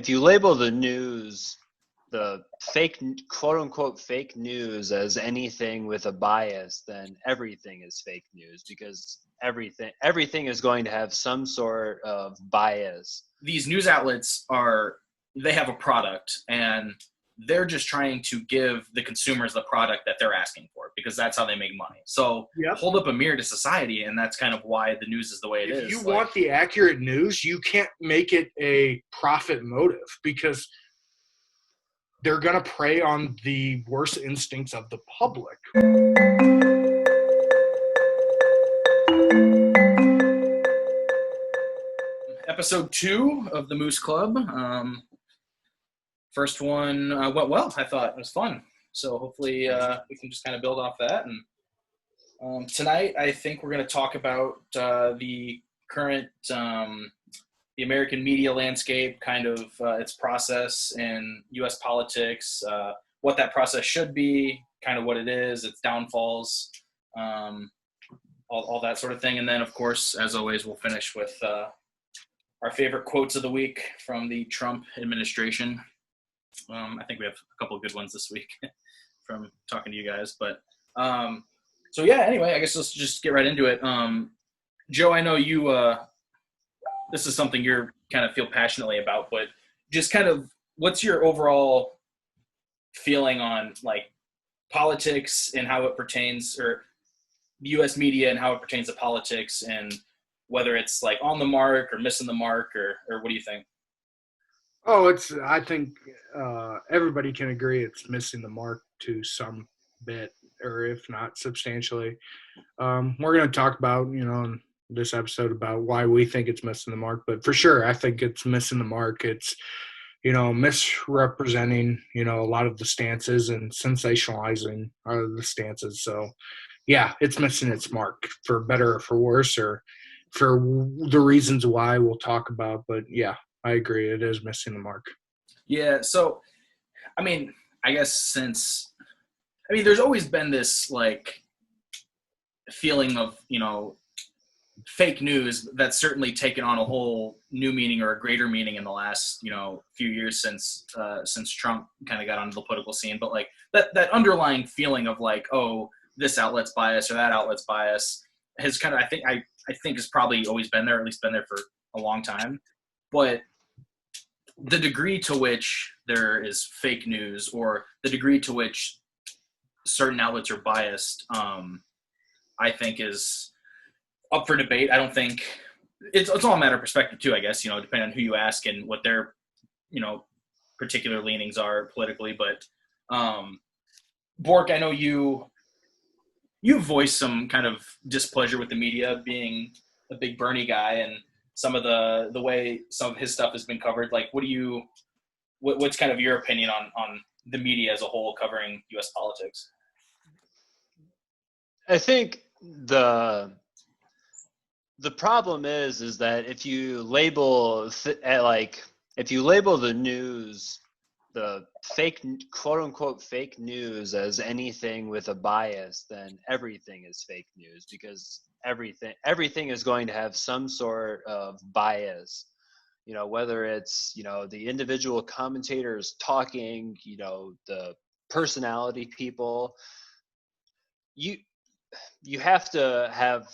if you label the news, the fake, quote unquote, fake news as anything with a bias, then everything is fake news because everything is going to have some sort of bias. These news outlets they have a product, and they're just trying to give the consumers the product that they're asking for because that's how they make money. So Yep. hold up a mirror to society, and that's kind of why the news is the way it is. If you want the accurate news, you can't make it a profit motive because they're going to prey on the worst instincts of the public. Episode 2 of the Moose Club. First one went well, I thought. It was fun. So hopefully we can just kind of build off that. And tonight, I think we're going to talk about the current, the American media landscape, kind of its process in U.S. politics, what that process should be, kind of what it is, its downfalls, all that sort of thing. And then, of course, as always, we'll finish with our favorite quotes of the week from the Trump administration. I think we have a couple of good ones this week from talking to you guys. But so, yeah, anyway, I guess let's just get right into it. Joe, I know you this is something you're kind of feel passionately about, but just kind of what's your overall feeling on like politics and how it pertains, or the U.S. media and how it pertains to politics, and whether it's like on the mark or missing the mark, or what do you think? Oh, I think everybody can agree it's missing the mark to some bit, or if not substantially. We're going to talk about, in this episode about why we think it's missing the mark, but for sure, I think it's missing the mark. It's, misrepresenting, a lot of the stances and sensationalizing the stances. So, yeah, it's missing its mark, for better or for worse, or for the reasons why we'll talk about. But yeah, I agree. It is missing the mark. Yeah. So, I mean, I guess there's always been this like feeling of, fake news that's certainly taken on a whole new meaning or a greater meaning in the last, few years since Trump kind of got onto the political scene. But like that underlying feeling of like, oh, this outlet's bias or that outlet's bias has kind of, I think has probably always been there, or at least been there for a long time. But the degree to which there is fake news, or the degree to which certain outlets are biased, I think is up for debate. I don't think it's all a matter of perspective too, I guess, depending on who you ask and what their, particular leanings are politically. But Bork, I know you voiced some kind of displeasure with the media, being a big Bernie guy, and some of the way some of his stuff has been covered. Like, what's kind of your opinion on the media as a whole covering U.S. politics? I think the problem is that if you label the news, the fake, quote unquote, fake news as anything with a bias, then everything is fake news because everything is going to have some sort of bias, whether it's, the individual commentators talking, the personality people. You have to have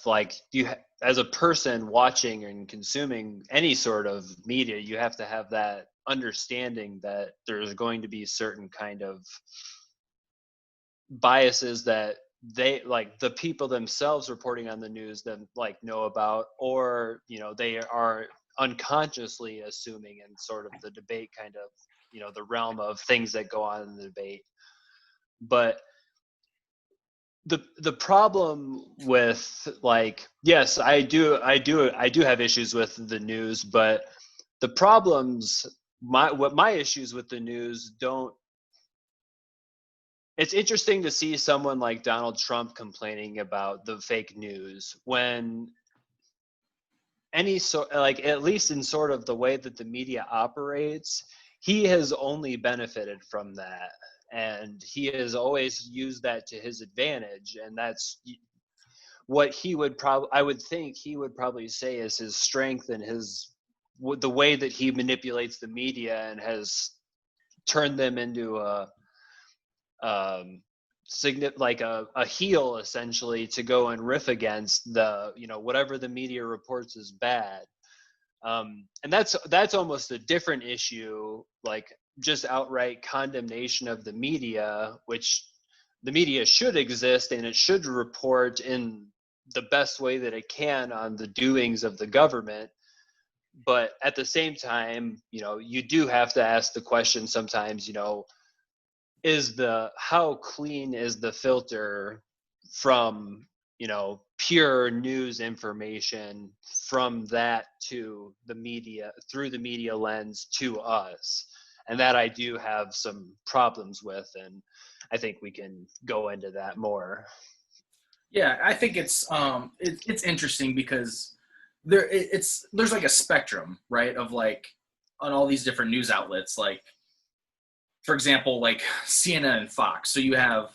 as a person watching and consuming any sort of media, you have to have that understanding that there's going to be certain kind of biases that they, like, the people themselves reporting on the news them know about, or they are unconsciously assuming in sort of the debate kind of the realm of things that go on in the debate. But the problem with, yes, I do have issues with the news, but the problems, my issues with the news don't. It's interesting to see someone like Donald Trump complaining about the fake news when at least in sort of the way that the media operates, he has only benefited from that. And he has always used that to his advantage, and that's what I would think he would probably say is his strength and his the way that he manipulates the media and has turned them into like a heel essentially to go and riff against the, whatever the media reports is bad. And that's almost a different issue, like just outright condemnation of the media, which the media should exist and it should report in the best way that it can on the doings of the government. But at the same time, you do have to ask the question sometimes, how clean is the filter from, pure news information from that to the media, through the media lens to us? And that I do have some problems with, and I think we can go into that more. Yeah, I think it's interesting because there's like a spectrum, right, of like on all these different news outlets, like for example, like CNN and Fox. So you have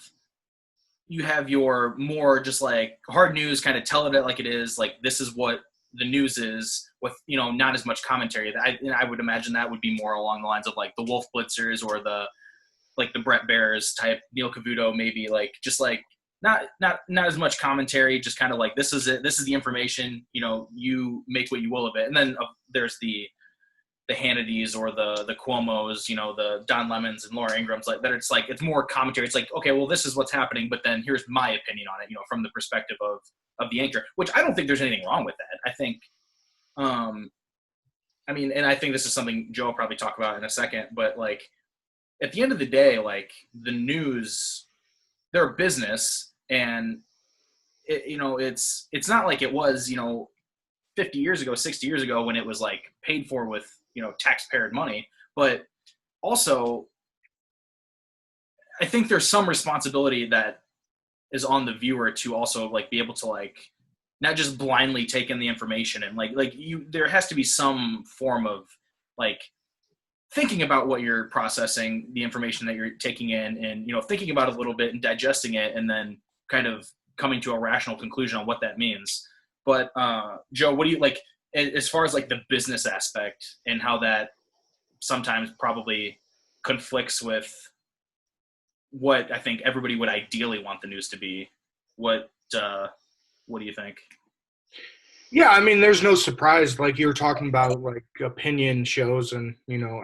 your more just like hard news, kind of tell it like it is, like this is what the news is, with not as much commentary. I would imagine that would be more along the lines of like the Wolf Blitzers or the Brett Bears type, Neil Cavuto maybe, like just like not as much commentary, just kind of like this is it, this is the information, you make what you will of it. And then there's the Hannitys or the Cuomos, the Don Lemons and Laura Ingrams, like that. It's like, it's more commentary. It's like, okay, well, this is what's happening, but then here's my opinion on it, from the perspective of the anchor, which I don't think there's anything wrong with that. I think, I mean, and I think this is something Joe will probably talk about in a second, but like at the end of the day, like the news, they're a business, and it's not like it was, 50 years ago, 60 years ago, when it was like paid for with, taxpayer money. But also, I think there's some responsibility that is on the viewer to also like be able to like not just blindly take in the information, and there has to be some form of like thinking about what you're processing, the information that you're taking in, and thinking about it a little bit and digesting it, and then kind of coming to a rational conclusion on what that means. But Joe, what do you like as far as like the business aspect and how that sometimes probably conflicts with what I think everybody would ideally want the news to be? What do you think? Yeah, I mean, there's no surprise. Like you were talking about, like opinion shows and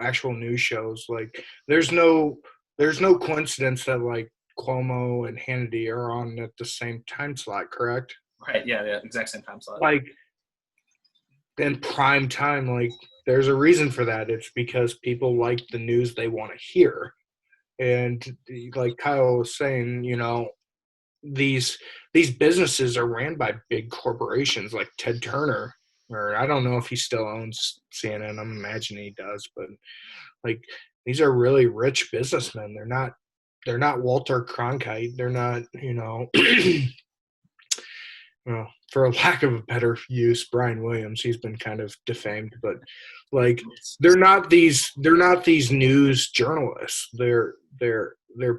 actual news shows. Like there's no coincidence that like Cuomo and Hannity are on at the same time slot, correct? Right. Yeah, the exact same time slot. Like in prime time, like there's a reason for that. It's because people like the news they want to hear. And like Kyle was saying, these businesses are ran by big corporations like Ted Turner, or I don't know if he still owns CNN. I'm imagining he does, but like these are really rich businessmen. They're not Walter Cronkite. They're not, well, for a lack of a better use, Brian Williams. He's been kind of defamed, but like they're not these news journalists. They're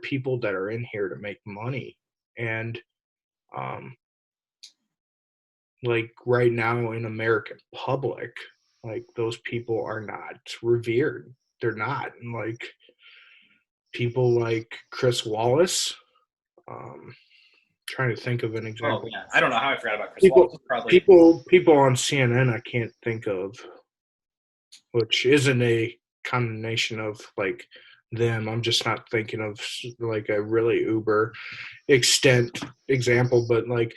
people that are in here to make money. And like right now in American public, like those people are not revered. They're not. And like people like Chris Wallace, trying to think of an example. Oh, yeah. I don't know how I forgot about Chris Wallace. People on CNN I can't think of, which isn't a condemnation of like them. I'm just not thinking of like a really uber extent example, but like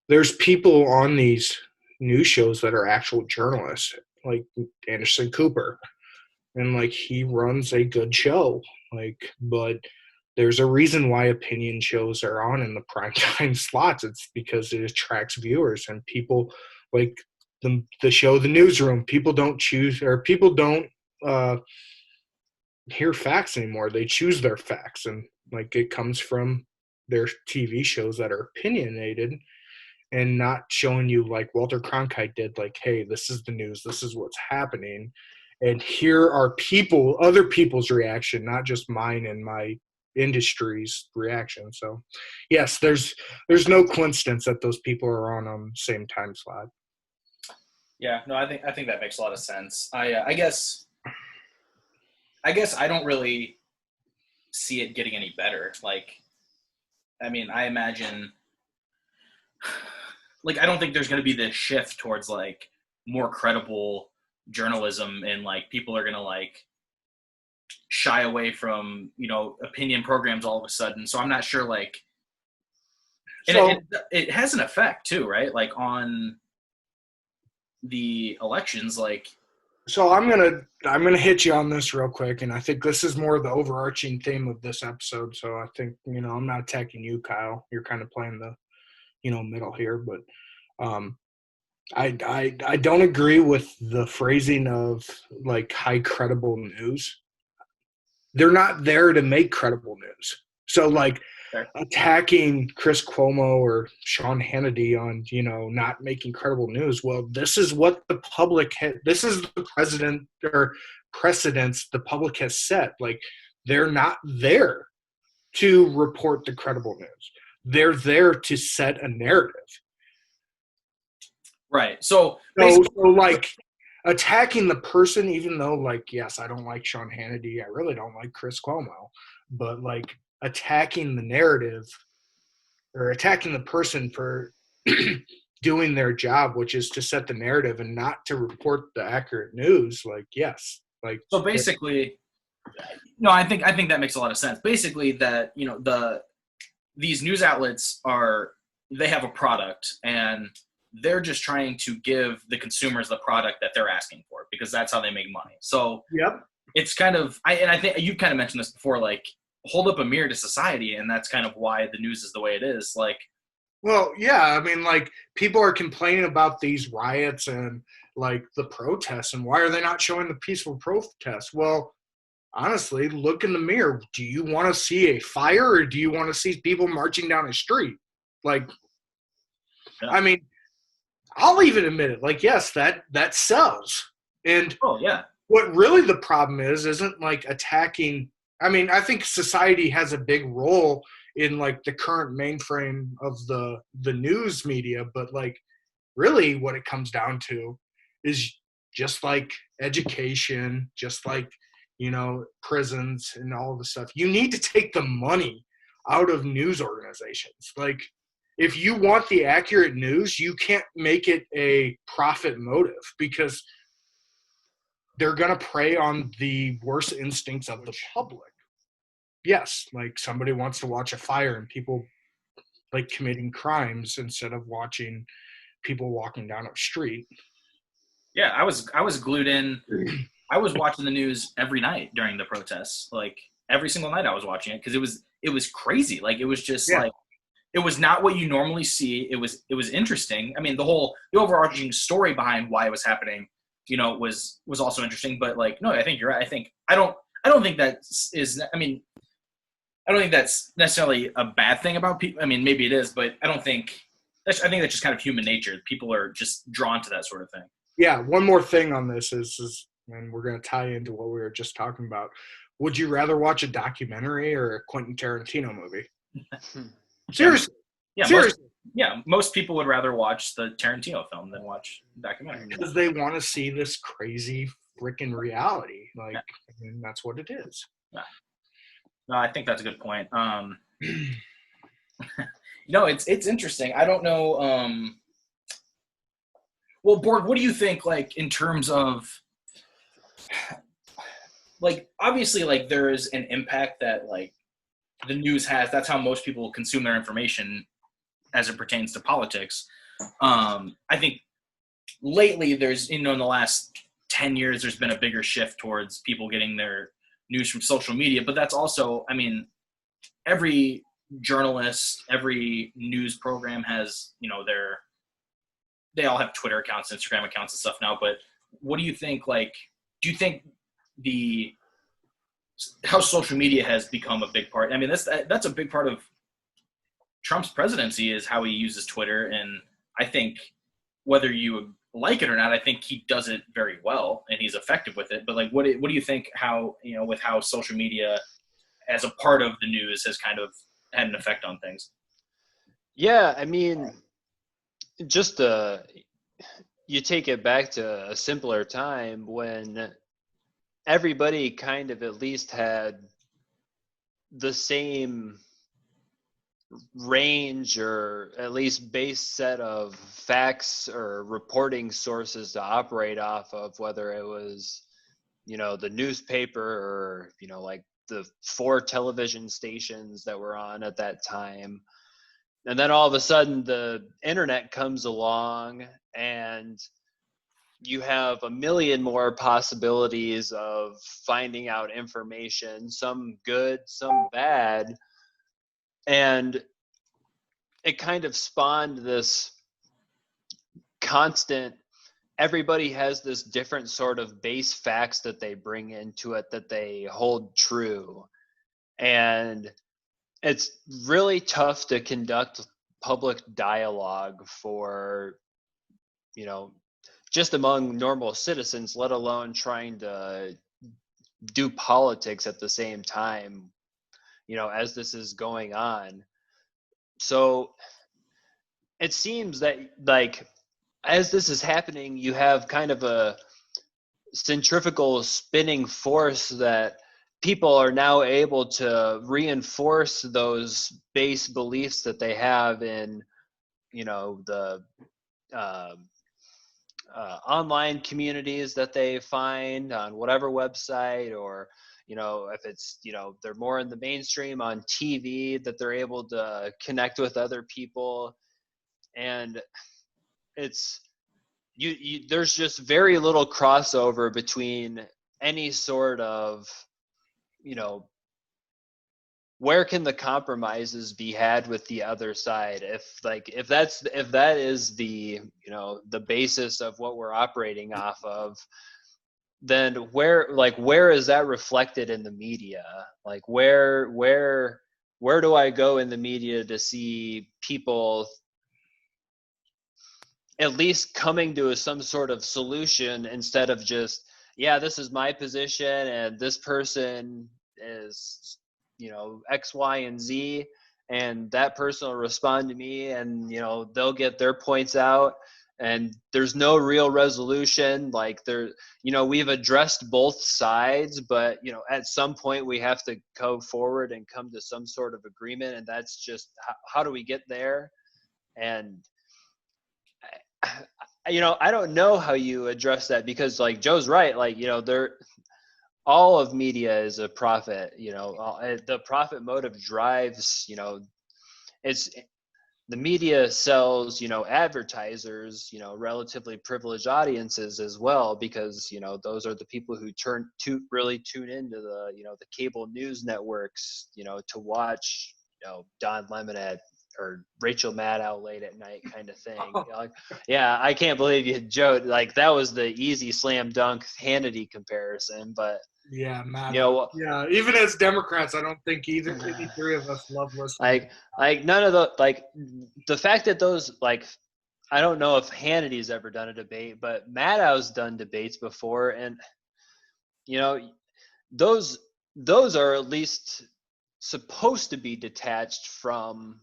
there's people on these news shows that are actual journalists, like Anderson Cooper, and like he runs a good show, like, but there's a reason why opinion shows are on in the primetime slots. It's because it attracts viewers, and people like the show The Newsroom. People don't hear facts anymore. They choose their facts, and like it comes from their TV shows that are opinionated and not showing you like Walter Cronkite did, like, hey, this is the news, this is what's happening, and here are other people's reaction, not just mine and my industry's reaction. So yes, there's no coincidence that those people are on the same time slot. Yeah, no, I think that makes a lot of sense. I guess I don't really see it getting any better. Like, I mean, I imagine, like, I don't think there's going to be this shift towards like more credible journalism, and like people are going to like shy away from opinion programs all of a sudden. So I'm not sure, like, and So it has an effect too, right? Like on the elections, like. So I'm gonna hit you on this real quick, and I think this is more the overarching theme of this episode. So I think I'm not attacking you, Kyle. You're kind of playing the middle here, but um, I don't agree with the phrasing of like high credible news. They're not there to make credible news. So like attacking Chris Cuomo or Sean Hannity on not making credible news. Well, this is what the public this is the president or precedents the public has set. Like they're not there to report the credible news. They're there to set a narrative. Right. So like attacking the person, even though like yes, I don't like Sean Hannity, I really don't like Chris Cuomo, but like attacking the narrative or attacking the person for doing their job, which is to set the narrative and not to report the accurate news. Like, yes, like so basically, no, I think that makes a lot of sense. Basically, that these news outlets they have a product, and they're just trying to give the consumers the product that they're asking for, because that's how they make money. So yep, it's kind of I think you kind of mentioned this before, like hold up a mirror to society, and that's kind of why the news is the way it is. Like, well, yeah, I mean, like people are complaining about these riots and like the protests, and why are they not showing the peaceful protests? Well, honestly, look in the mirror. Do you want to see a fire, or do you want to see people marching down a street? Like, yeah. I mean, I'll even admit it. Like, yes, that sells. And oh yeah, what really the problem isn't like attacking. I mean, I think society has a big role in like the current mainframe of the news media, but like really what it comes down to is just like education, just like prisons and all the stuff. You need to take the money out of news organizations. Like if you want the accurate news, you can't make it a profit motive, because they're going to prey on the worst instincts of the public. Yes, like somebody wants to watch a fire and people like committing crimes instead of watching people walking down a street. yeah. I was glued in. I was watching the news every night during the protests, like every single night I was watching it, because it was crazy. Like it was just like, it was not what you normally see. It was interesting. I mean, the overarching story behind why it was happening, was also interesting. But like, no, I think you're right. I don't think that is. I mean, I don't think that's necessarily a bad thing about people. I mean, maybe it is, but I think that's just kind of human nature. People are just drawn to that sort of thing. Yeah. One more thing on this is, and we're going to tie into what we were just talking about. Would you rather watch a documentary or a Quentin Tarantino movie? Seriously. Yeah. Seriously. Most people would rather watch the Tarantino film than watch the documentary, because they want to see this crazy freaking reality. Like, I mean, that's what it is. Yeah. No, I think that's a good point. It's interesting. I don't know. Well, Borg, what do you think? Like in terms of, like, obviously, like there is an impact that like the news has. That's how most people consume their information as it pertains to politics. I think lately there's, in the last 10 years, there's been a bigger shift towards people getting their news from social media. But that's also, I mean, every journalist, every news program has, they all have Twitter accounts, Instagram accounts and stuff now. But what do you think, like, do you think how social media has become a big part? I mean, that's a big part of Trump's presidency, is how he uses Twitter. And I think whether you like it or not, I think he does it very well and he's effective with it. But like, what do you think with how social media as a part of the news has kind of had an effect on things? Yeah, I mean, just you take it back to a simpler time when everybody kind of at least had the same range or at least base set of facts or reporting sources to operate off of, whether it was, the newspaper or, like the 4 television stations that were on at that time. And then all of a sudden the internet comes along and you have a million more possibilities of finding out information, some good, some bad. And it kind of spawned this constant, everybody has this different sort of base facts that they bring into it that they hold true. And it's really tough to conduct public dialogue for, just among normal citizens, let alone trying to do politics at the same time, as this is going on. So it seems that, like, as this is happening, you have kind of a centrifugal spinning force that people are now able to reinforce those base beliefs that they have in, the online communities that they find on whatever website, or if it's, they're more in the mainstream on TV, that they're able to connect with other people. And it's there's just very little crossover between any sort of, where can the compromises be had with the other side? If that is the, the basis of what we're operating off of, then where is that reflected in the media? Like where do I go in the media to see people at least coming to some sort of solution, instead of just, yeah, this is my position and this person is, X, Y, and Z, and that person will respond to me and, they'll get their points out, and there's no real resolution. Like we've addressed both sides, but, at some point we have to go forward and come to some sort of agreement. And that's just, how do we get there? And I don't know how you address that, because like Joe's right, like, all of media is a profit, the profit motive drives, it's, the media sells, advertisers, relatively privileged audiences as well, because, those are the people who really tune into the, the cable news networks, to watch, Don Lemon or Rachel Maddow late at night kind of thing. Like, yeah, I can't believe you, Joe. Like, that was the easy slam dunk Hannity comparison, but yeah, Maddow. Yeah, even as Democrats, I don't think any 3 of us love listening. Like none of the fact that those, like, I don't know if Hannity's ever done a debate, but Maddow's done debates before, and those are at least supposed to be detached from,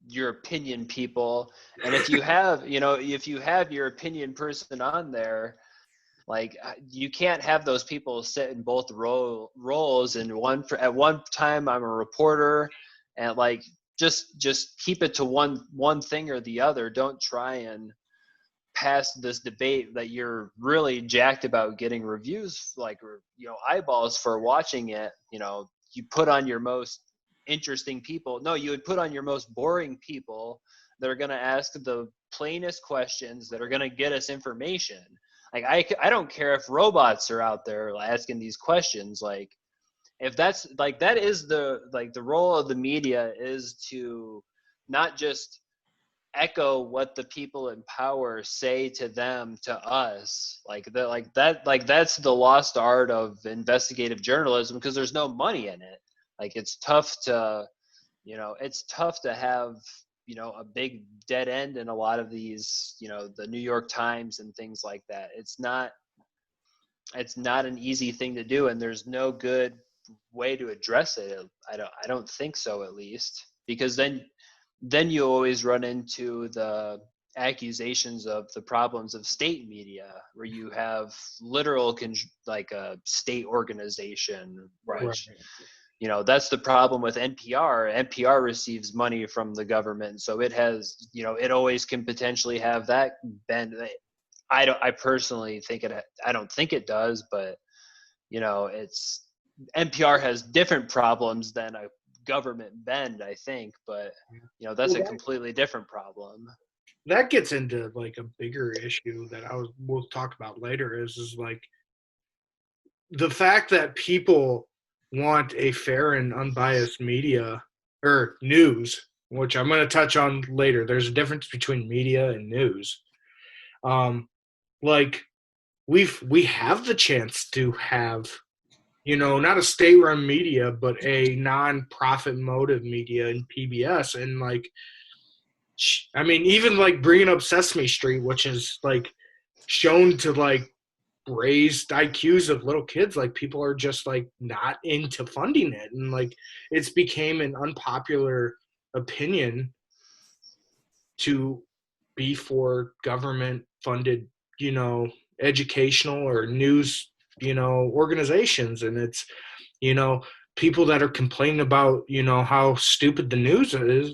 your opinion people. And if you have your opinion person on there, like, you can't have those people sit in both roles. And at one time I'm a reporter, and like, just keep it to one thing or the other. Don't try and pass this debate that you're really jacked about getting reviews, like, eyeballs for watching it. You put on your most interesting people. No, you would put on your most boring people that are going to ask the plainest questions, that are going to get us information. Like, I don't care if robots are out there asking these questions. Like, if that's, like, that is the role of the media, is to not just echo what the people in power say to them, to us. That's the lost art of investigative journalism, because there's no money in it. Like, it's tough to have, a big dead end in a lot of these, the New York Times and things like that. It's not an easy thing to do, and there's no good way to address it. I don't think so, at least, because then you always run into the accusations of the problems of state media, where you have literal like a state organization, Right. which that's the problem with NPR. NPR receives money from the government, so it has, it always can potentially have that bend. I personally think I don't think it does, but it's NPR has different problems than a government bend, I think, but that's a completely different problem. That gets into like a bigger issue that we'll talk about later is like the fact that people want a fair and unbiased media or news, which I'm going to touch on later. There's a difference between media and news. Like we have the chance to have, not a state-run media, but a non-profit motive media in PBS. And like, I mean, even like bringing up Sesame Street, which is like shown to like raise IQs of little kids, like people are just like not into funding it, and like it's became an unpopular opinion to be for government funded educational or news organizations. And it's people that are complaining about how stupid the news is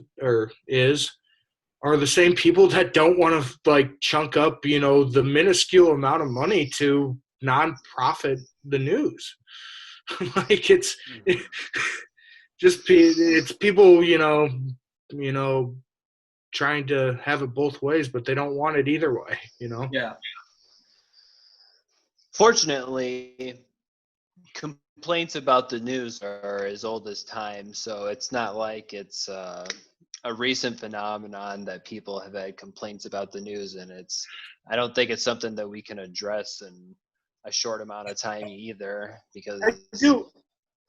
are the same people that don't want to like chunk up, the minuscule amount of money to nonprofit the news. Like it's people, trying to have it both ways, but they don't want it either way, Yeah. Fortunately, complaints about the news are as old as time, so it's not like it's a recent phenomenon that people have had complaints about the news, and I don't think it's something that we can address in a short amount of time either, because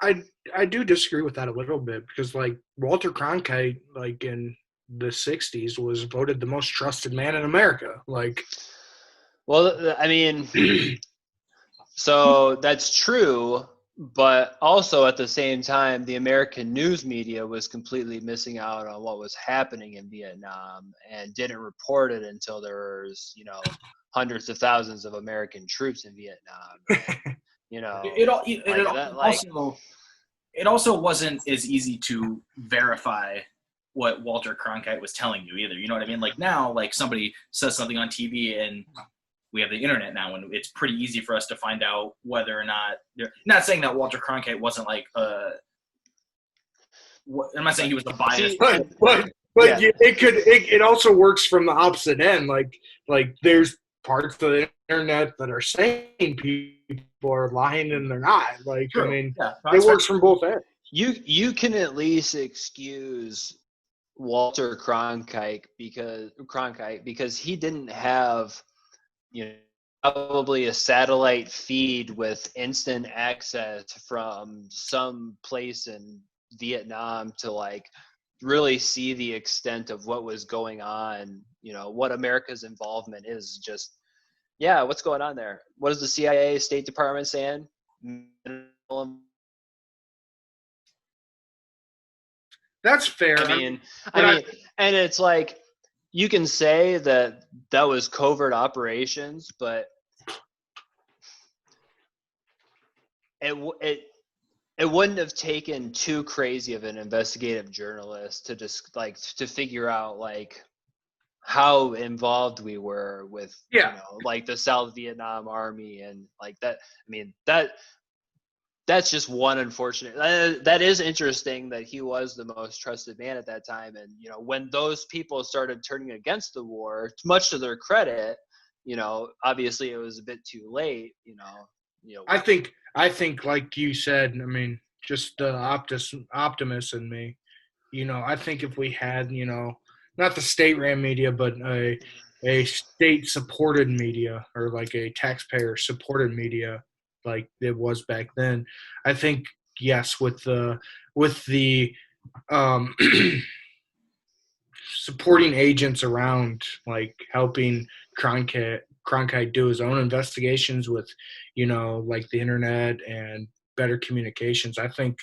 I do disagree with that a little bit, because like Walter Cronkite, like in the 60s, was voted the most trusted man in America. Like, well, I mean, so that's true, but also at the same time, the American news media was completely missing out on what was happening in Vietnam and didn't report it until there was, hundreds of thousands of American troops in Vietnam. It also wasn't as easy to verify what Walter Cronkite was telling you either. You know what I mean? Like now, like somebody says something on TV, and we have the internet now, and it's pretty easy for us to find out whether or not they're not saying that Walter Cronkite wasn't like I'm not saying he was the bias, but yeah. It also works from the opposite end. Like there's parts of the internet that are saying people are lying and they're not. Like, true. I mean, it works from both ends. You can at least excuse Walter Cronkite because he didn't have probably a satellite feed with instant access from some place in Vietnam to like really see the extent of what was going on, what America's involvement is. Just, what's going on there? What is the CIA, State Department saying? That's fair. I mean, and it's like, you can say that was covert operations, but it wouldn't have taken too crazy of an investigative journalist to just like to figure out like how involved we were with like the South Vietnam Army and like that. I mean, that's just one unfortunate. That is interesting that he was the most trusted man at that time, and when those people started turning against the war, much to their credit, obviously it was a bit too late. I think like you said, I mean, just the optimist in me, I think if we had, not the state-ran media, but a state-supported media or like a taxpayer-supported media, like it was back then, I think yes, with the supporting agents around, like helping Cronkite do his own investigations with, like the internet and better communications. I think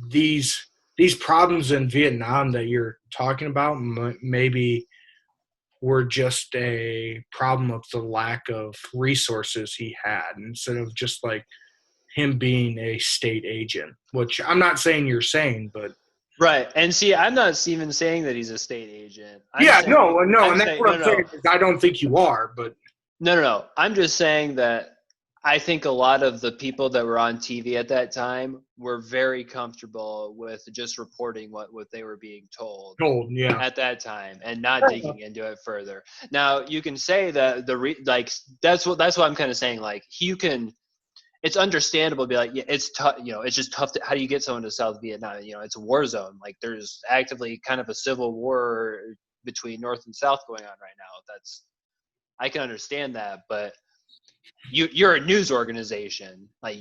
these problems in Vietnam that you're talking about maybe were just a problem of the lack of resources he had, instead of just like him being a state agent, which I'm not saying you're saying, but Right. And see, I'm not even saying that he's a state agent. yeah, no, and I'm that's saying, what I'm saying. Is I don't think you are, but No. I'm just saying that I think a lot of the people that were on TV at that time were very comfortable with just reporting what they were being told yeah. at that time and not digging into it further. Now, you can say that that's what I'm kind of saying. Like, it's understandable to be like, yeah, it's tough. It's just tough. How do you get someone to South Vietnam? It's a war zone. Like, there's actively kind of a civil war between North and South going on right now. I can understand that, but you're a news organization. Like,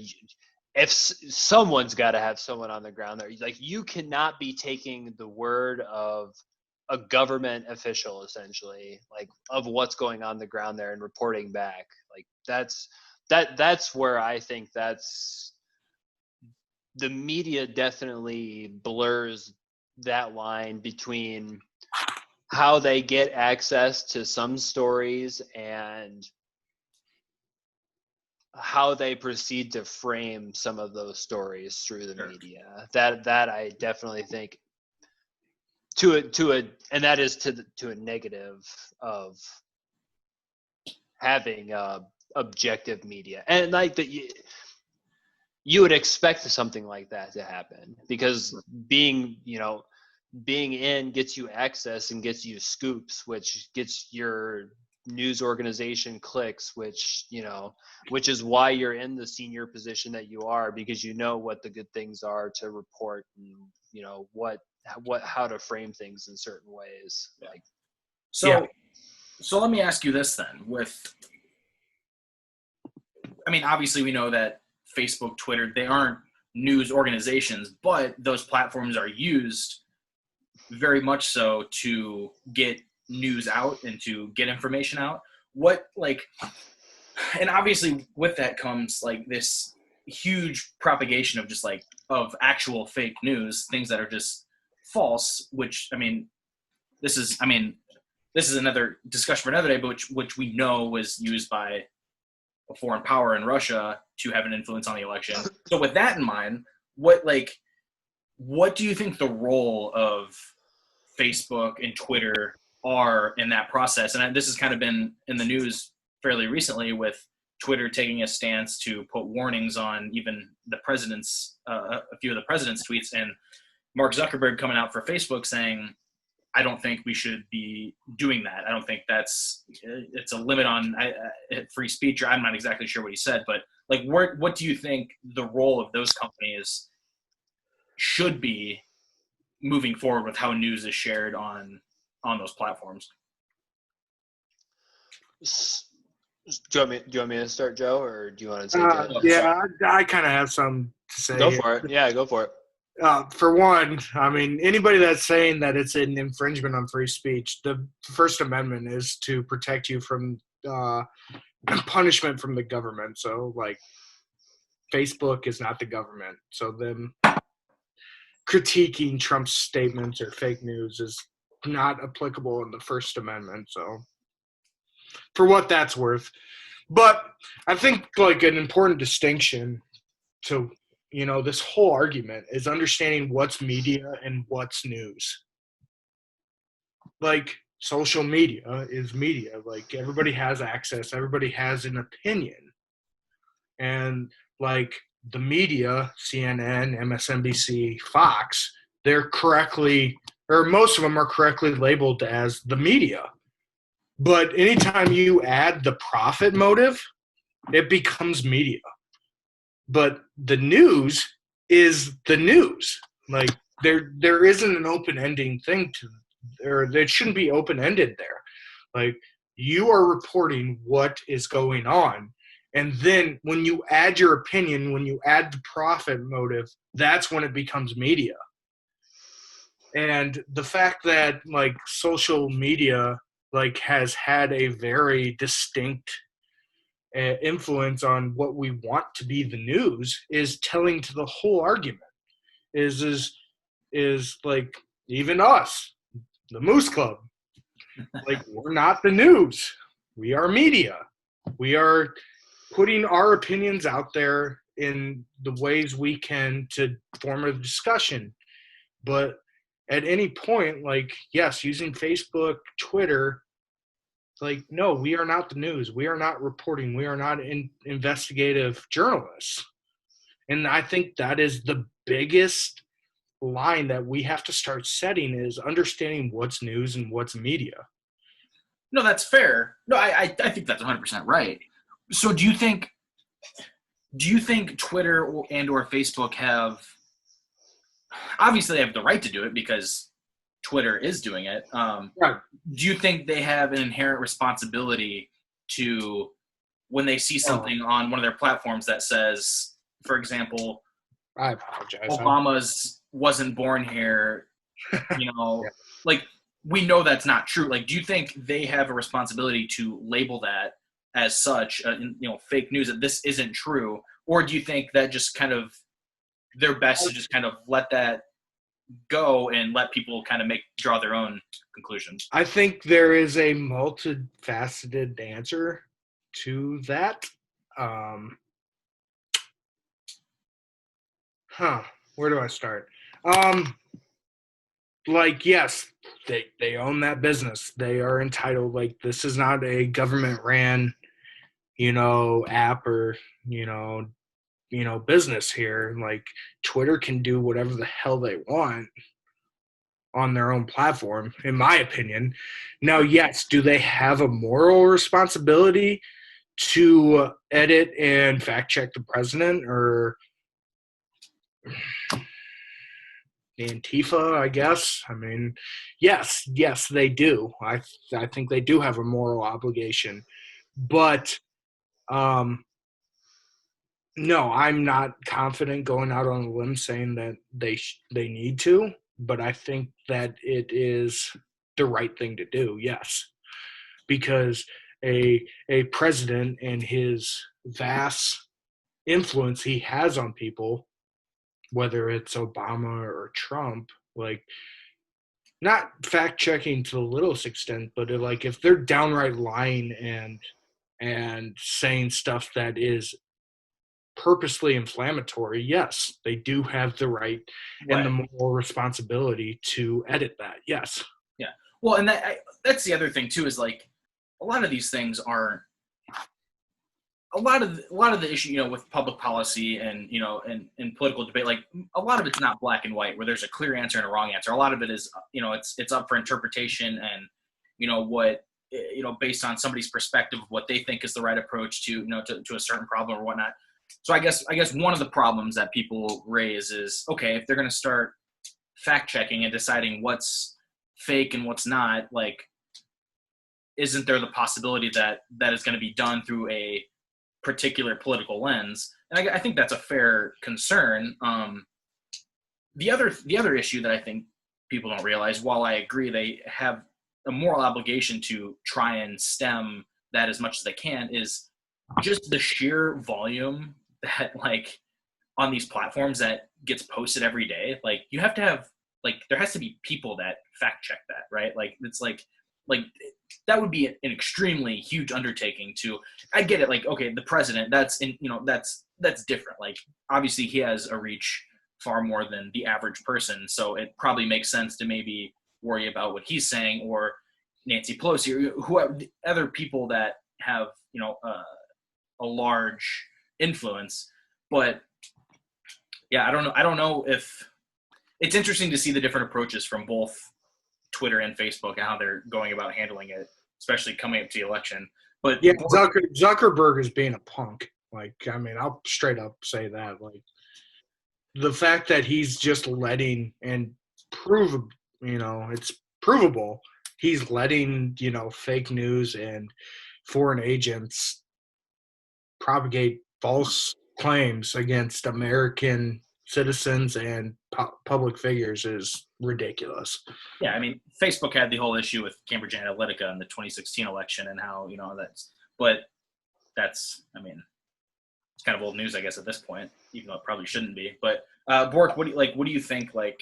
if someone's got to have someone on the ground there, like, you cannot be taking the word of a government official, essentially, like, of what's going on the ground there and reporting back. Like, that's where I think that's the media definitely blurs that line between how they get access to some stories and how they proceed to frame some of those stories through the media. That I definitely think and that is to a negative of having objective media. And like that, you would expect something like that to happen, because being in gets you access and gets you scoops, which gets your news organization clicks, which is why you're in the senior position that you are, because you know what the good things are to report, and how to frame things in certain ways. Like, so let me ask you this then. Obviously we know that Facebook, Twitter, they aren't news organizations, but those platforms are used very much so to get news out and to get information out. And obviously with that comes like this huge propagation of just like of actual fake news, things that are just false, which this is another discussion for another day, but which we know was used by a foreign power in Russia to have an influence on the election. So with that in mind, what do you think the role of Facebook and Twitter are in that process? And this has kind of been in the news fairly recently, with Twitter taking a stance to put warnings on even the president's, a few of the president's tweets, and Mark Zuckerberg coming out for Facebook saying, I don't think we should be doing that. I don't think it's a limit on free speech. Or I'm not exactly sure what he said, but like, what do you think the role of those companies should be moving forward with how news is shared on those platforms? Do you want me to start, Joe, or do you want to take it? Yeah, I kind of have some to say. Go for it. Yeah, go for it. For one, anybody that's saying that it's an infringement on free speech, the First Amendment is to protect you from punishment from the government. So, like, Facebook is not the government. So them critiquing Trump's statements or fake news is not applicable in the First Amendment. So, for what that's worth. But I think, like, an important distinction to this whole argument is understanding what's media and what's news. Like, social media is media. Like, everybody has access. Everybody has an opinion. And, like, the media, CNN, MSNBC, Fox, they're correctly, or most of them are correctly labeled as the media. But anytime you add the profit motive, it becomes media. But the news is the news. Like, there isn't an open-ending thing or it shouldn't be open-ended there. Like, you are reporting what is going on. And then when you add your opinion, when you add the profit motive, that's when it becomes media. And the fact that, like, social media, like, has had a very distinct influence on what we want to be the news is telling to the whole argument. Is like, even us, the Moose Club, Like, we're not the news. We are media. We are putting our opinions out there in the ways we can to form a discussion. But at any point, like, yes, using Facebook, Twitter, like, no, we are not the news. We are not reporting. We are not investigative journalists. And I think that is the biggest line that we have to start setting, is understanding what's news and what's media. No, that's fair. No, I think that's 100% right. So do you think Twitter or Facebook have, obviously they have the right to do it because Twitter is doing it. Right. Do you think they have an inherent responsibility to, when they see something on one of their platforms that says, for example, I apologize. Obama's wasn't born here, you know, Yeah. like, we know that's not true. Like, do you think they have a responsibility to label that as such, fake news, that this isn't true? Or do you think that just kind of their best to just kind of let that go and let people kind of draw their own conclusions? I think there is a multifaceted answer to that. Where do I start? Like, yes, they own that business. They are entitled. Like, this is not a government ran, app or, business here. Like, Twitter can do whatever the hell they want on their own platform, in my opinion. Now, yes, do they have a moral responsibility to edit and fact check the president or Antifa, I guess? I mean, yes, they do. I think they do have a moral obligation. But no, I'm not confident going out on a limb saying that they need to, but I think that it is the right thing to do, yes. Because a president and his vast influence he has on people, whether it's Obama or Trump, like, not fact checking to the littlest extent, but like, if they're downright lying and saying stuff that is purposely inflammatory, yes, they do have the right and the moral responsibility to edit that. Yes. Yeah. Well, and that's the other thing too, is like, a lot of these things aren't, a lot of the issue, with public policy and, and political debate, like, a lot of it's not black and white where there's a clear answer and a wrong answer. A lot of it is, it's up for interpretation and, what, based on somebody's perspective of what they think is the right approach to, to a certain problem or whatnot. So I guess one of the problems that people raise is, okay, if they're going to start fact checking and deciding what's fake and what's not, like, isn't there the possibility that is going to be done through a particular political lens? And I think that's a fair concern. The other issue that I think people don't realize, while I agree they have a moral obligation to try and stem that as much as they can, is just the sheer volume that, like, on these platforms that gets posted every day. Like, you have to have, like, there has to be people that fact check that, right? Like, it's like that would be an extremely huge undertaking to, I get it. Like, okay, the president, that's different. Like, obviously he has a reach far more than the average person. So it probably makes sense to maybe worry about what he's saying, or Nancy Pelosi, or whoever, other people that have, a large influence. But yeah, I don't know if it's interesting to see the different approaches from both Twitter and Facebook and how they're going about handling it, especially coming up to the election. But yeah, Zuckerberg is being a punk. Like, I mean, I'll straight up say that. Like, the fact that he's just letting, and it's provable, he's letting, fake news and foreign agents propagate false claims against American citizens and public figures is ridiculous. Yeah, I mean, Facebook had the whole issue with Cambridge Analytica in the 2016 election, and how, I mean, it's kind of old news, I guess, at this point, even though it probably shouldn't be. But Bork, what do you think? Like,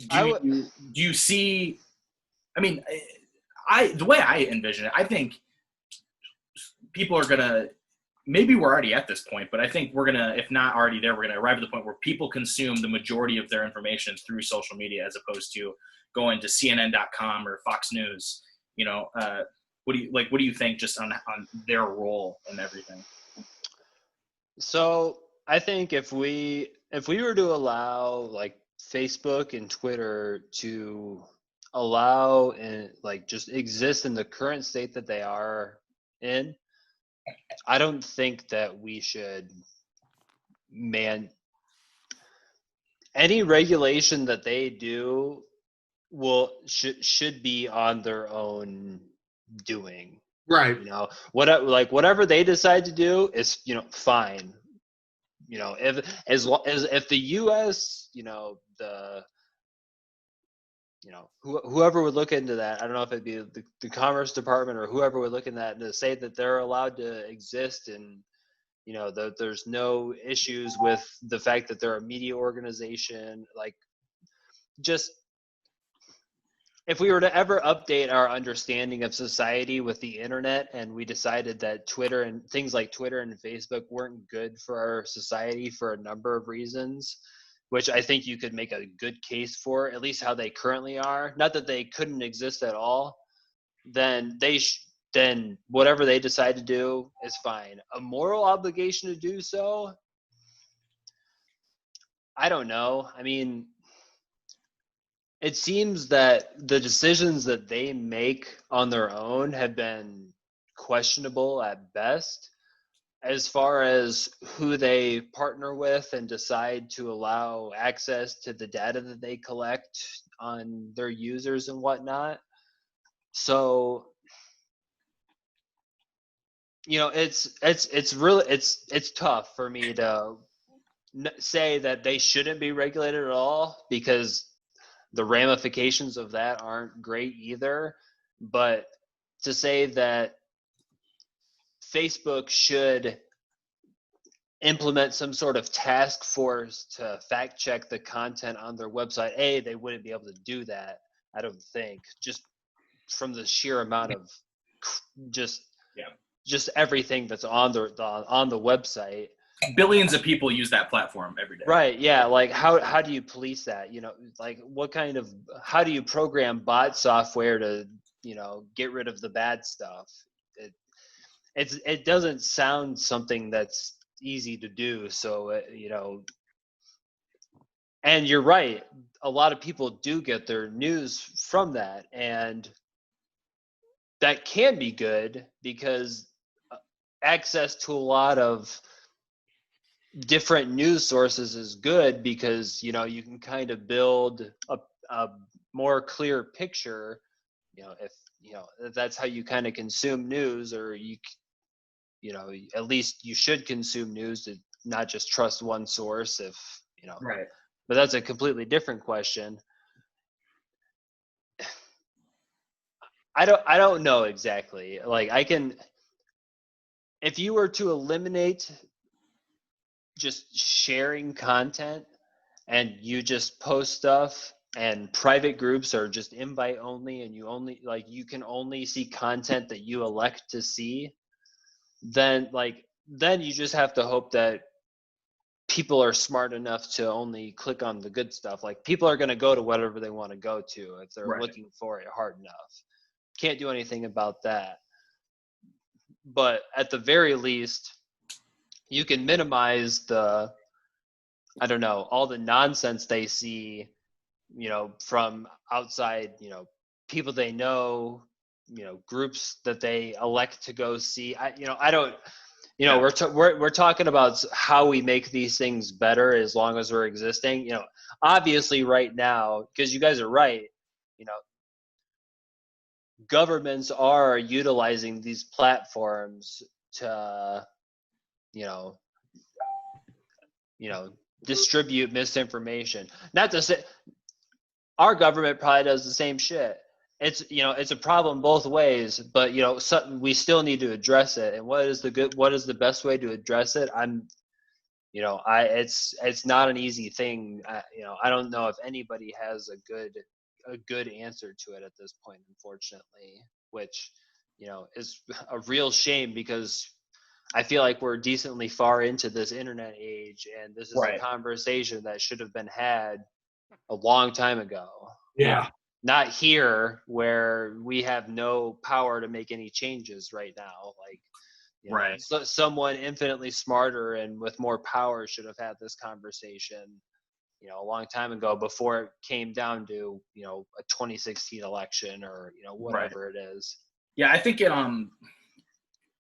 Do you see? I mean, the way I envision it, I think people are gonna. Maybe we're already at this point, but I think we're gonna, if not already there, we're gonna arrive at the point where people consume the majority of their information through social media, as opposed to going to CNN.com or Fox News. What do you think just on their role and everything? So I think if we were to allow like Facebook and Twitter to allow and like just exist in the current state that they are in, I don't think that we should any regulation that they do should be on their own doing. Right. Whatever they decide to do is fine. If the US, whoever would look into that, I don't know if it'd be the Commerce Department or whoever would look into that, and to say that they're allowed to exist, and that there's no issues with the fact that they're a media organization. Like, just if we were to ever update our understanding of society with the internet, and we decided that Twitter and things like Twitter and Facebook weren't good for our society for a number of reasons, which I think you could make a good case for, at least how they currently are, not that they couldn't exist at all, then then whatever they decide to do is fine. A moral obligation to do so, I don't know. I mean, it seems that the decisions that they make on their own have been questionable at best, as far as who they partner with and decide to allow access to the data that they collect on their users and whatnot. So, it's tough for me to say that they shouldn't be regulated at all, because the ramifications of that aren't great either. But to say that Facebook should implement some sort of task force to fact check the content on their website, they wouldn't be able to do that, I don't think, just from the sheer amount of just everything that's on the website. Billions of people use that platform every day. Right. Yeah. Like, how do you police that? Like, how do you program bot software to, get rid of the bad stuff? It doesn't sound something that's easy to do. So, and you're right. A lot of people do get their news from that, and that can be good, because access to a lot of different news sources is good, because you can kind of build a more clear picture, if that's how you kind of consume news, or at least you should consume news, to not just trust one source, if right. But that's a completely different question. I don't know exactly. Like, if you were to eliminate just sharing content, and you just post stuff, and private groups are just invite only, and you can only see content that you elect to see, then you just have to hope that people are smart enough to only click on the good stuff. Like, people are going to go to whatever they want to go to if they're looking for it hard enough. Can't do anything about that. But at the very least, you can minimize all the nonsense they see, from outside, people they know, groups that they elect to go see. We're talking about how we make these things better as long as we're existing. Obviously right now, because you guys are right, governments are utilizing these platforms to, distribute misinformation. Not to say our government probably does the same shit. It's a problem both ways, but we still need to address it. And what is the best way to address it? it's not an easy thing. I don't know if anybody has a good answer to it at this point, unfortunately, which, is a real shame because I feel like we're decently far into this internet age, and this is a Right. conversation that should have been had a long time ago. Yeah. Not here where we have no power to make any changes right now. Like, Right. so someone infinitely smarter and with more power should have had this conversation, a long time ago before it came down to, a 2016 election or, whatever it is. Yeah, I think it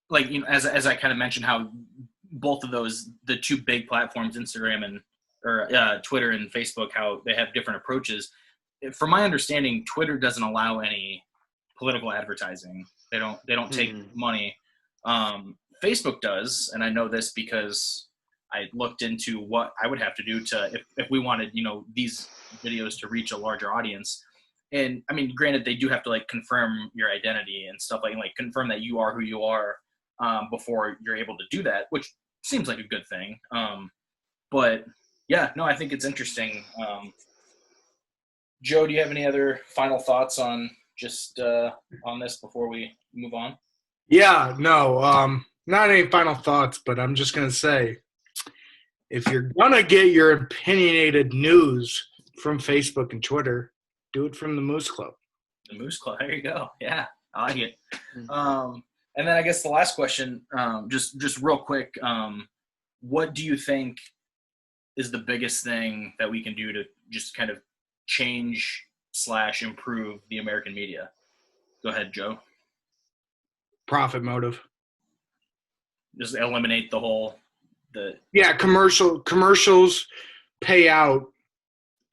like, as I kind of mentioned, how both of those, the two big platforms, Instagram or Twitter and Facebook, how they have different approaches. From my understanding, Twitter doesn't allow any political advertising. They don't take money. Facebook does, and I know this because I looked into what I would have to do to if we wanted, these videos to reach a larger audience. And I mean, granted, they do have to like confirm your identity and stuff like confirm that you are who you are before you're able to do that, which seems like a good thing. But yeah, no, I think it's interesting. Joe, do you have any other final thoughts on just on this before we move on? Yeah, no, not any final thoughts, but I'm just going to say, if you're going to get your opinionated news from Facebook and Twitter, do it from the Moose Club. The Moose Club, there you go. Yeah, I like it. And then I guess the last question, just real quick, what do you think is the biggest thing that we can do to just kind of change / improve the American media? Go ahead, Joe. Profit motive. Just eliminate commercials pay out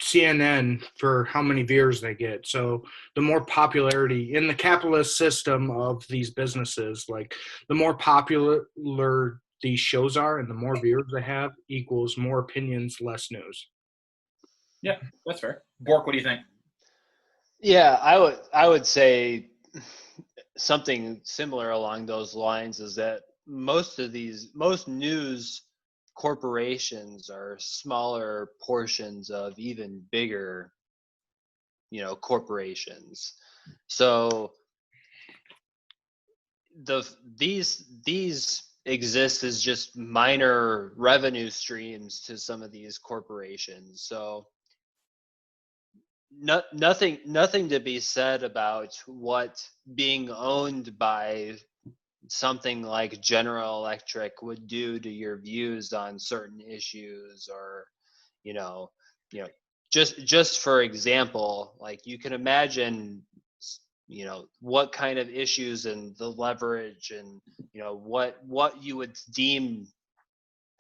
CNN for how many viewers they get. So the more popularity in the capitalist system of these businesses, like the more popular these shows are and the more viewers they have equals more opinions, less news. Yeah, that's fair. Bork, what do you think? Yeah, I would say something similar along those lines is that most news corporations are smaller portions of even bigger, corporations. So these exist as just minor revenue streams to some of these corporations. So nothing to be said about what being owned by something like General Electric would do to your views on certain issues, or just for example, like you can imagine what kind of issues and the leverage and what you would deem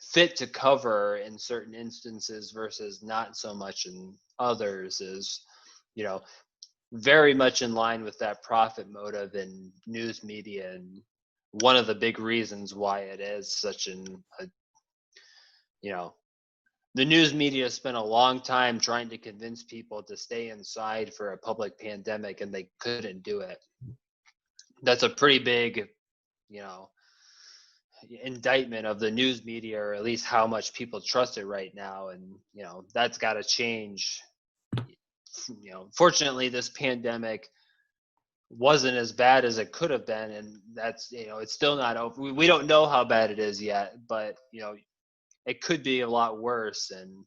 fit to cover in certain instances versus not so much in others is very much in line with that profit motive in news media, and one of the big reasons why it is such the news media spent a long time trying to convince people to stay inside for a public pandemic, and they couldn't do it. That's a pretty big indictment of the news media, or at least how much people trust it right now, and that's got to change. Fortunately, this pandemic wasn't as bad as it could have been, and that's it's still not over. We don't know how bad it is yet, but it could be a lot worse. And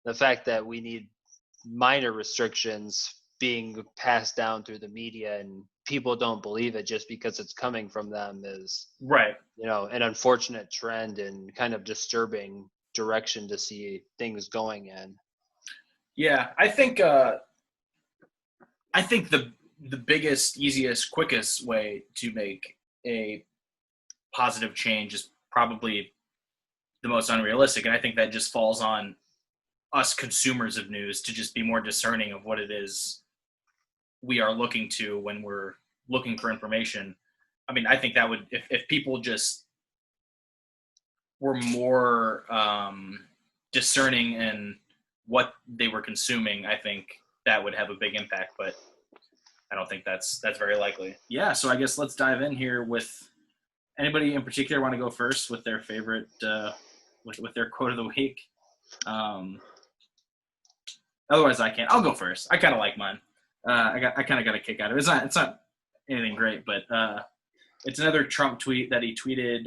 the fact that we need minor restrictions being passed down through the media and people don't believe it just because it's coming from them is right. An unfortunate trend and kind of disturbing direction to see things going in. Yeah, I think the biggest, easiest, quickest way to make a positive change is probably the most unrealistic. And I think that just falls on us consumers of news to just be more discerning of what it is we are looking to when we're looking for information. I mean, I think that would, if people just were more discerning in what they were consuming, I think that would have a big impact, but I don't think that's very likely. Yeah, so I guess let's dive in here with anybody in particular want to go first with their favorite with their quote of the week. Otherwise, I can't. I'll go first. I kind of like mine. I kind of got a kick out of it. It's not anything great, but it's another Trump tweet that he tweeted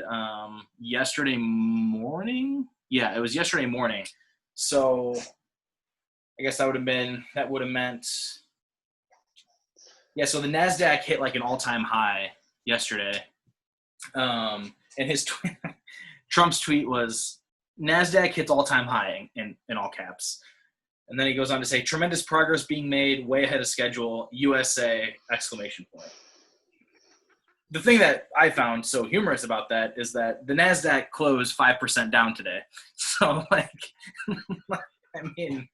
yesterday morning. Yeah, it was yesterday morning. So I guess that would have meant. Yeah, so the NASDAQ hit like an all-time high yesterday. And his Trump's tweet was, NASDAQ hits all-time high in all caps. And then he goes on to say, tremendous progress being made, way ahead of schedule, USA, exclamation point. The thing that I found so humorous about that is that the NASDAQ closed 5% down today. So, like, I mean,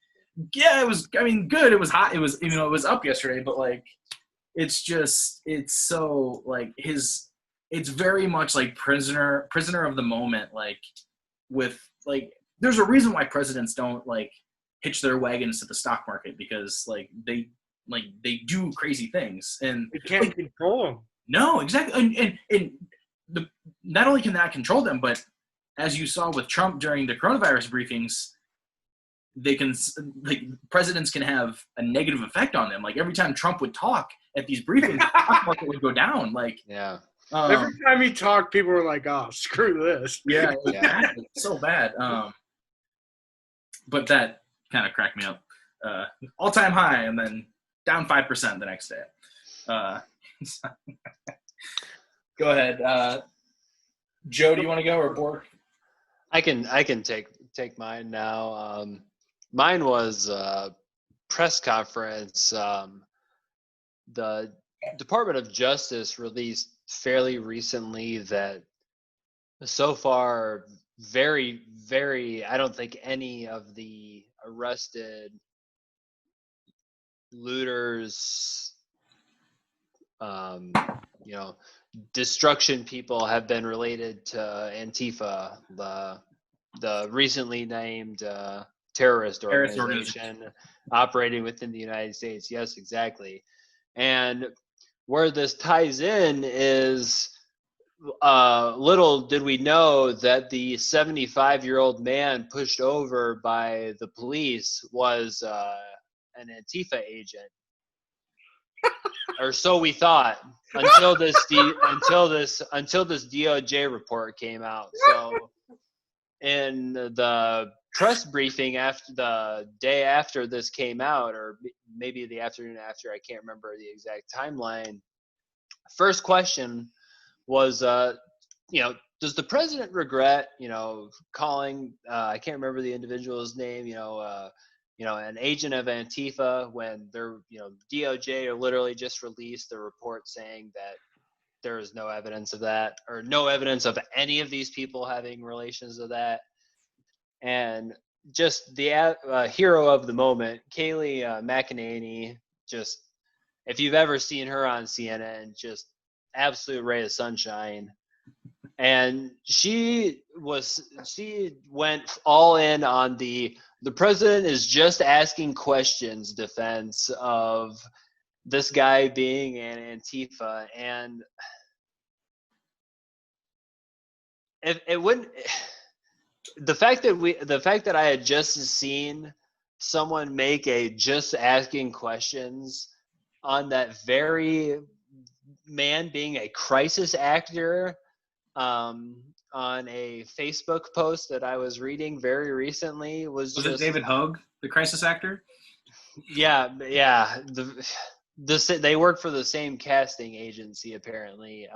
yeah, it was, good. It was hot. It was, it was up yesterday, but, like, it's so, like, it's very much like prisoner of the moment, like, with, like, there's a reason why presidents don't, like, hitch their wagons to the stock market, because, like, they do crazy things. And You can't control them. no, exactly. And not only can that control them, but as you saw with Trump during the coronavirus briefings, presidents can have a negative effect on them. Like, every time Trump would talk at these briefings, the stock market would go down. Like, Yeah. Every time he talked, people were like, "Oh, screw this." Yeah, it was bad. It was so bad. But that kind of cracked me up. All-time high, and then down 5% the next day. Go ahead, Joe. Do you want to go, or Borg? I can take mine now. Mine was press conference. The Department of Justice released fairly recently that so far, very, very, I don't think any of the arrested looters, destruction people have been related to Antifa, the recently named terrorist organization operating within the United States. Yes, exactly. And where this ties in is, little did we know that the 75-year-old man pushed over by the police was an Antifa agent, or so we thought, until this DOJ report came out. So, in the press briefing after the day after this came out, or maybe the afternoon after, I can't remember the exact timeline. First question was, does the president regret, calling, I can't remember the individual's name, an agent of Antifa, when they're, DOJ literally just released the report saying that there is no evidence of that, or no evidence of any of these people having relations to that. And just the hero of the moment, Kayleigh McEnany, just, if you've ever seen her on CNN, just absolute ray of sunshine. And she went all in on the president is just asking questions defense of this guy being an Antifa. And it wouldn't, the fact that I had just seen someone make a just asking questions on that very man being a crisis actor, on a Facebook post that I was reading very recently was it David Hogue, the crisis actor? Yeah. They work for the same casting agency apparently,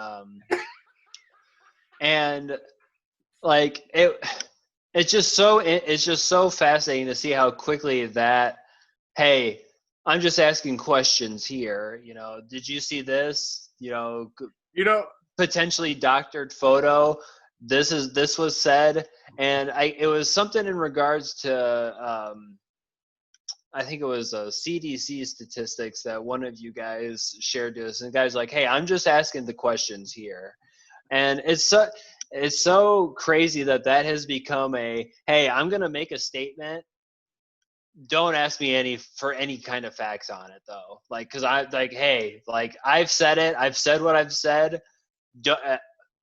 and like it's just so fascinating to see how quickly that, hey, I'm just asking questions here. Did you see this? Potentially doctored photo. This was said, and it was something in regards to, I think it was CDC statistics that one of you guys shared to us, and the guy's like, hey, I'm just asking the questions here. And it's so crazy that has become a, hey, I'm going to make a statement. Don't ask me for any kind of facts on it though. Like, cause I've said it. I've said what I've said.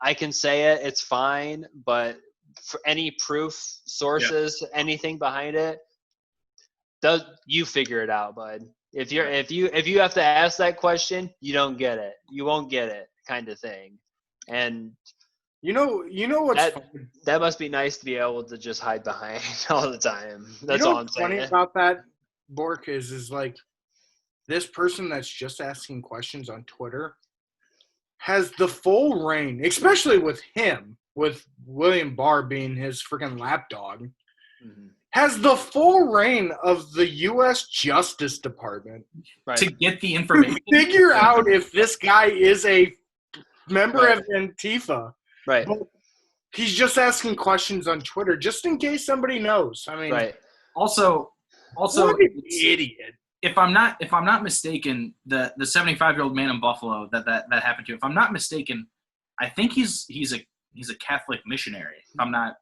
I can say it. It's fine. But for any proof, sources, anything behind it, you figure it out, bud. If you have to ask that question, you don't get it. You won't get it, kind of thing. And You know what's that funny? that must be nice to be able to just hide behind all the time. That's You know all I'm what's funny saying. about that, Bork, is like this person that's just asking questions on Twitter has the full reign, especially with him, with William Barr being his freaking lapdog, Mhm. has the full reign of the U.S. Justice Department Right. To get the to information. figure out if this guy is a member Right. of Antifa. Right. But he's just asking questions on Twitter just in case somebody knows. I mean, Right. Also, what an idiot. if I'm not mistaken, the 75-year-old man in Buffalo that happened to, if I'm not mistaken, I think he's a Catholic missionary. If I'm not,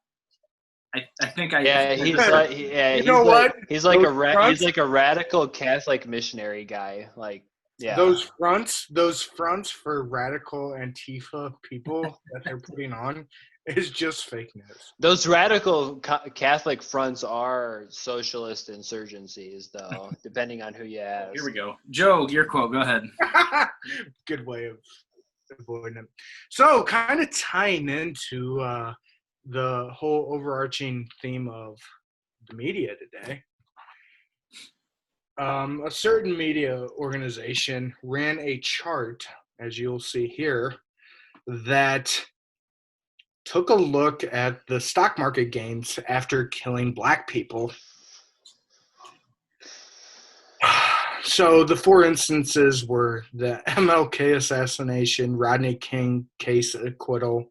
I think I. Yeah, he's like You know what? He's like Those he's like a radical Catholic missionary guy. Like, yeah. Those fronts for radical Antifa people that they're putting on is just fake news. Those radical Catholic fronts are socialist insurgencies, though, depending on who you ask. Here we go, Joe. Your quote. Go ahead. Good way of avoiding it. So, kind of tying into the whole overarching theme of the media today. A certain media organization ran a chart, as you'll see here, that took a look at the stock market gains after killing black people. So the four instances were the MLK assassination, Rodney King case acquittal,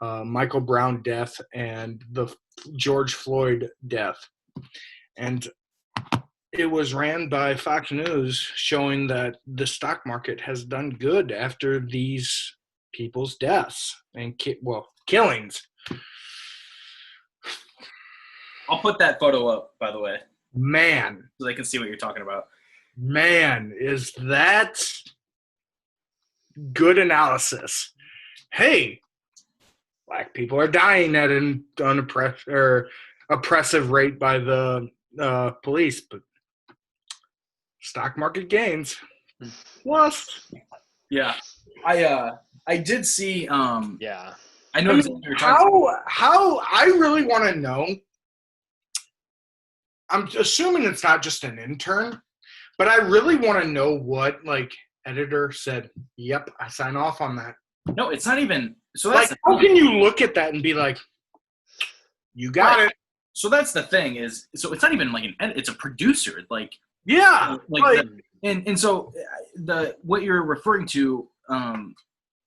Michael Brown death, and the George Floyd death. And it was ran by Fox News, showing that the stock market has done good after these people's deaths and killings. I'll put that photo up, by the way, Man, so they can see what you're talking about. man, is that good analysis? Hey, black people are dying at an oppressive rate by the police, but stock market gains. Plus, Yeah, I did see. Yeah. I know I exactly mean, what you're talking about. how I really want to know. I'm assuming it's not just an intern, but I really want to know what editor said. Yep, I sign off on that. No, it's not even. So that's How can you look at that and be like, you got Right. it? So that's the thing is. So it's not even like an edit. It's a producer. Yeah. And so what you're referring to,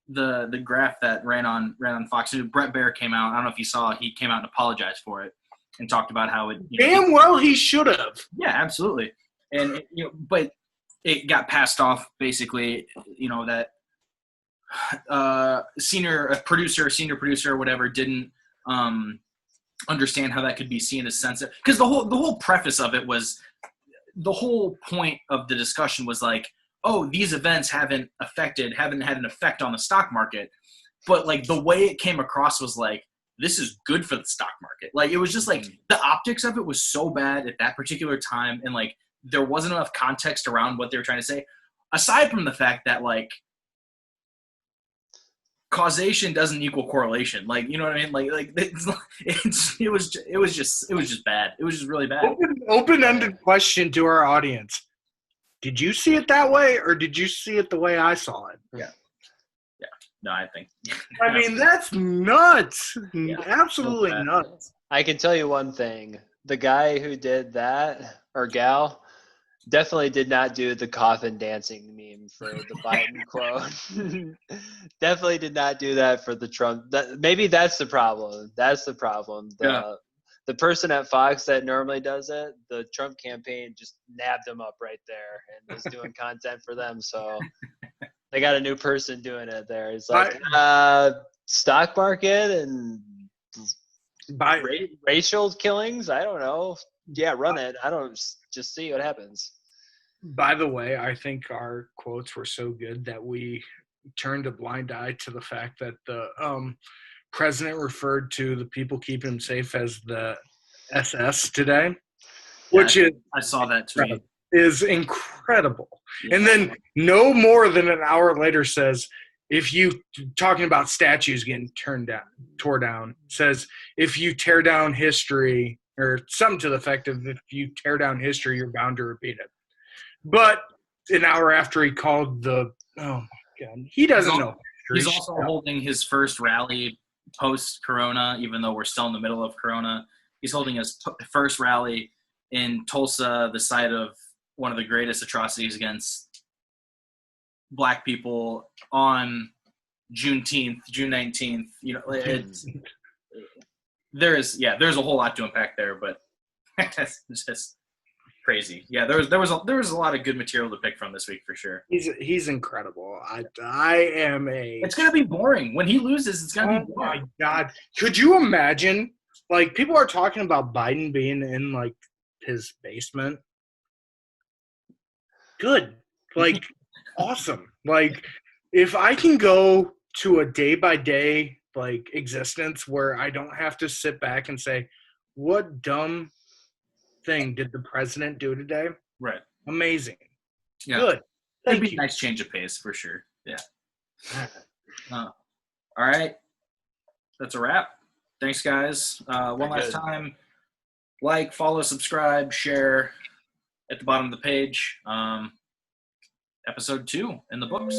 the graph that ran on Fox News. Brett Baer came out. I don't know if you saw. He came out and apologized for it and talked about how it. Damn well he should have. Yeah, absolutely. And but it got passed off basically. That senior producer, or whatever, didn't understand how that could be seen as sensitive. Because the whole preface of it was, the whole point of the discussion was like, oh, these events haven't had an effect on the stock market. But the way it came across was like, this is good for the stock market. It was just the optics of it was so bad at that particular time. And there wasn't enough context around what they were trying to say. Aside from the fact that causation doesn't equal correlation. You know what I mean? It was just bad. It was just really bad. Open-ended question to our audience. Did you see it that way, or did you see it the way I saw it? Yeah. No, I think. I mean, that's nuts. Yeah. Absolutely nuts. I can tell you one thing. The guy who did that, or gal, definitely did not do the coffin dancing meme for the Biden quote. Definitely did not do that for the Trump. Maybe that's the problem. That's the problem. The person at Fox that normally does it, the Trump campaign just nabbed him up right there and is doing content for them. So they got a new person doing it there. It's like stock market and racial killings. I don't know. Yeah, run it. I don't just see what happens. By the way, I think our quotes were so good that we turned a blind eye to the fact that the president referred to the people keeping him safe as the SS today, which I saw that tweet. is incredible. Yeah. And then no more than an hour later says, if you talking about statues getting tore down, says if you tear down history, or something to the effect of if you tear down history, you're bound to repeat it. But an hour after he called oh my God, he doesn't know history. He's also holding his first rally post-Corona, even though we're still in the middle of Corona. He's holding his first rally in Tulsa, the site of one of the greatest atrocities against Black people on June 19th. You know, there's a whole lot to unpack there, but it's just crazy. Yeah, there was a lot of good material to pick from this week for sure. He's incredible. I am a. It's gonna be boring when he loses. It's gonna be boring. Oh my God! Could you imagine? Like, people are talking about Biden being in like his basement. Good, like awesome. Like, if I can go to a day-by-day like existence where I don't have to sit back and say, what dumb thing did the president do today? Right. Amazing. Yeah. Good. It'd be a nice change of pace for sure. Yeah. All right. That's a wrap. Thanks, guys. One last time. Like, follow, subscribe, share at the bottom of the page. Episode 2 in the books.